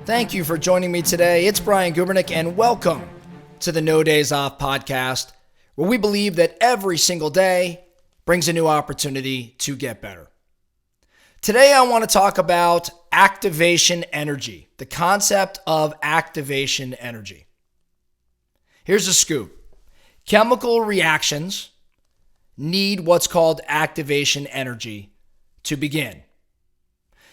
Thank you for joining me today. It's Brian Gubernick, and welcome to the No Days Off podcast, where we believe that every single day brings a new opportunity to get better. Today, I want to talk about activation energy, the concept of activation energy. Here's a scoop. Chemical reactions need what's called activation energy to begin.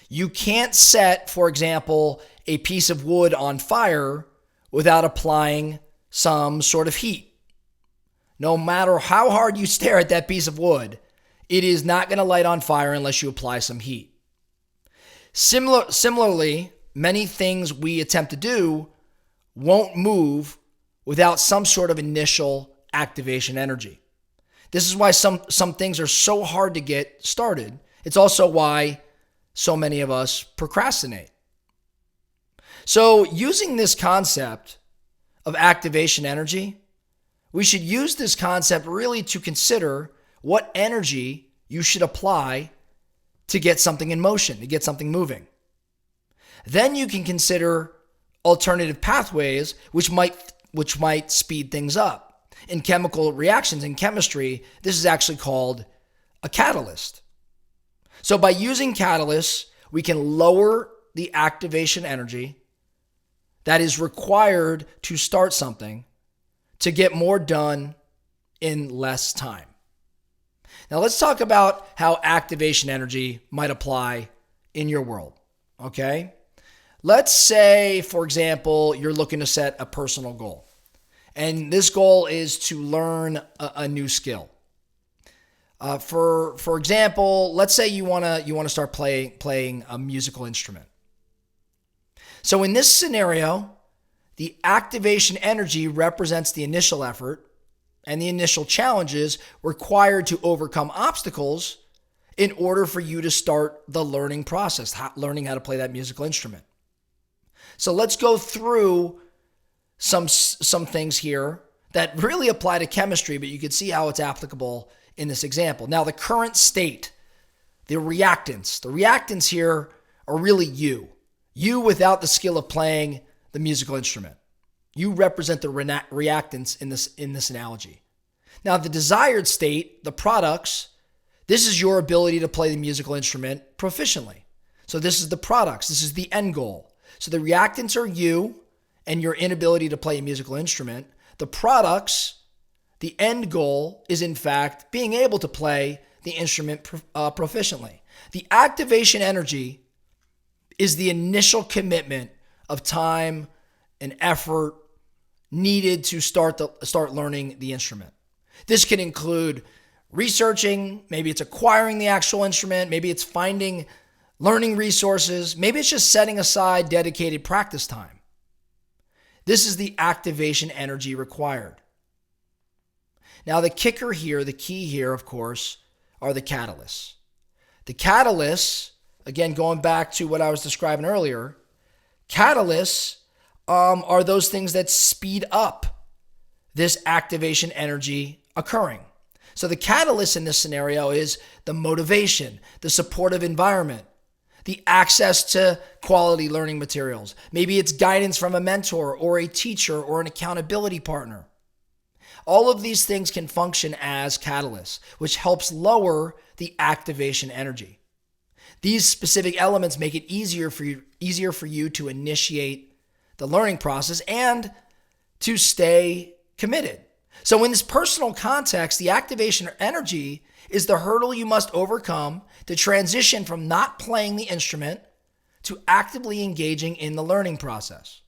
You can't set, for example, a piece of wood on fire without applying some sort of heat. No matter how hard you stare at that piece of wood, it is not going to light on fire unless you apply some heat. Similarly, many things we attempt to do won't move without some sort of initial activation energy. This is why some things are so hard to get started. It's also why so many of us procrastinate. So using this concept of activation energy, we should use this concept really to consider what energy you should apply to get something in motion, to get something moving. Then you can consider alternative pathways which might speed things up. In chemical reactions, in chemistry, this is actually called a catalyst. So by using catalysts, we can lower the activation energy that is required to start something to get more done in less time. Now let's talk about how activation energy might apply in your world, okay? Let's say, for example, you're looking to set a personal goal. And this goal is to learn a new skill. For example, let's say you want to start playing a musical instrument. So in this scenario, the activation energy represents the initial effort and the initial challenges required to overcome obstacles in order for you to start the learning process, learning how to play that musical instrument. So let's go through some things here that really apply to chemistry, but you can see how it's applicable in this example. Now, the current state, the reactants here are really you. You without the skill of playing the musical instrument. You represent the reactants in this analogy. Now, the desired state, the products, this is your ability to play the musical instrument proficiently. So this is the products. This is the end goal. So the reactants are you and your inability to play a musical instrument. The products, the end goal is, in fact, being able to play the instrument proficiently. The activation energy is the initial commitment of time and effort needed to start learning the instrument. This can include researching, maybe it's acquiring the actual instrument, maybe it's finding learning resources, maybe it's just setting aside dedicated practice time. This is the activation energy required. Now, the kicker here, the key here, of course, are the catalysts. The catalysts, again, going back to what I was describing earlier, catalysts are those things that speed up this activation energy occurring. So the catalyst in this scenario is the motivation, the supportive environment, the access to quality learning materials. Maybe it's guidance from a mentor or a teacher or an accountability partner. All of these things can function as catalysts, which helps lower the activation energy. These specific elements make it easier for you to initiate the learning process and to stay committed. So in this personal context, the activation energy is the hurdle you must overcome to transition from not playing the instrument to actively engaging in the learning process.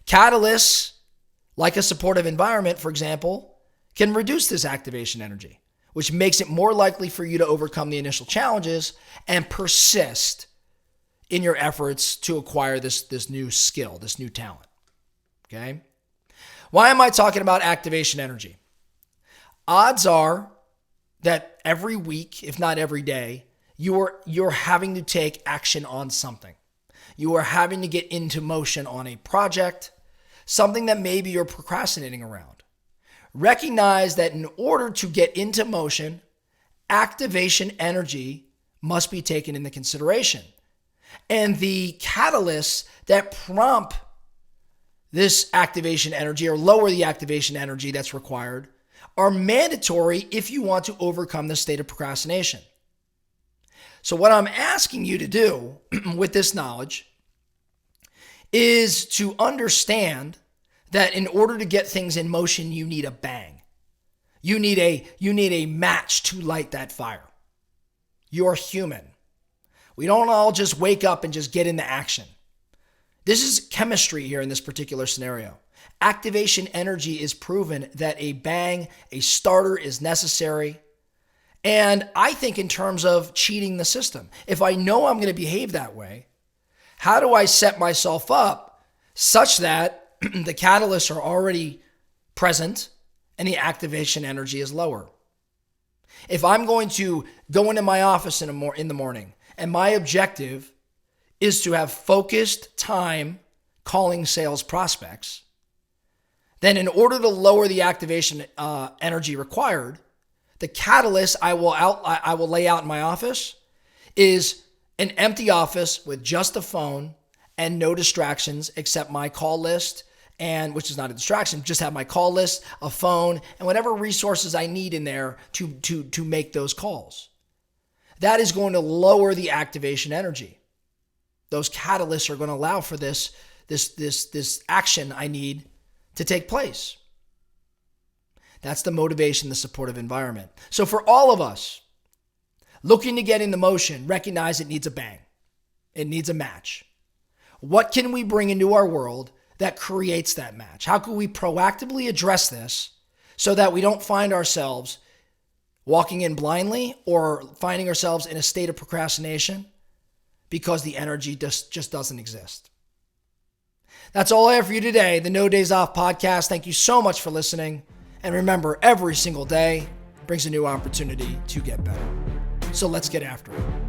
Catalysts, like a supportive environment, for example, can reduce this activation energy, which makes it more likely for you to overcome the initial challenges and persist in your efforts to acquire this new skill, this new talent. Okay? Why am I talking about activation energy? Odds are that every week, if not every day, you're having to take action on something. You are having to get into motion on a project, something that maybe you're procrastinating around. Recognize that in order to get into motion, activation energy must be taken into consideration. And the catalysts that prompt this activation energy or lower the activation energy that's required are mandatory if you want to overcome the state of procrastination. So what I'm asking you to do with this knowledge is to understand that in order to get things in motion, you need a bang. You need a match to light that fire. You're human. We don't all just wake up and just get into action. This is chemistry here in this particular scenario. Activation energy is proven that a bang, a starter is necessary. And I think in terms of cheating the system, if I know I'm going to behave that way, how do I set myself up such that the catalysts are already present and the activation energy is lower? If I'm going to go into my office in the morning and my objective is to have focused time calling sales prospects, then in order to lower the activation energy required, the catalyst I will lay out in my office is an empty office with just a phone and no distractions except my call list, and which is not a distraction, just have my call list, a phone, and whatever resources I need in there to make those calls. That is going to lower the activation energy. Those catalysts are going to allow for this action I need to take place. That's the motivation, the supportive environment. So for all of us looking to get into motion, recognize it needs a bang. It needs a match. What can we bring into our world that creates that match? How can we proactively address this so that we don't find ourselves walking in blindly or finding ourselves in a state of procrastination because the energy just doesn't exist? That's all I have for you today, the No Days Off podcast. Thank you so much for listening. And remember, every single day brings a new opportunity to get better. So let's get after it.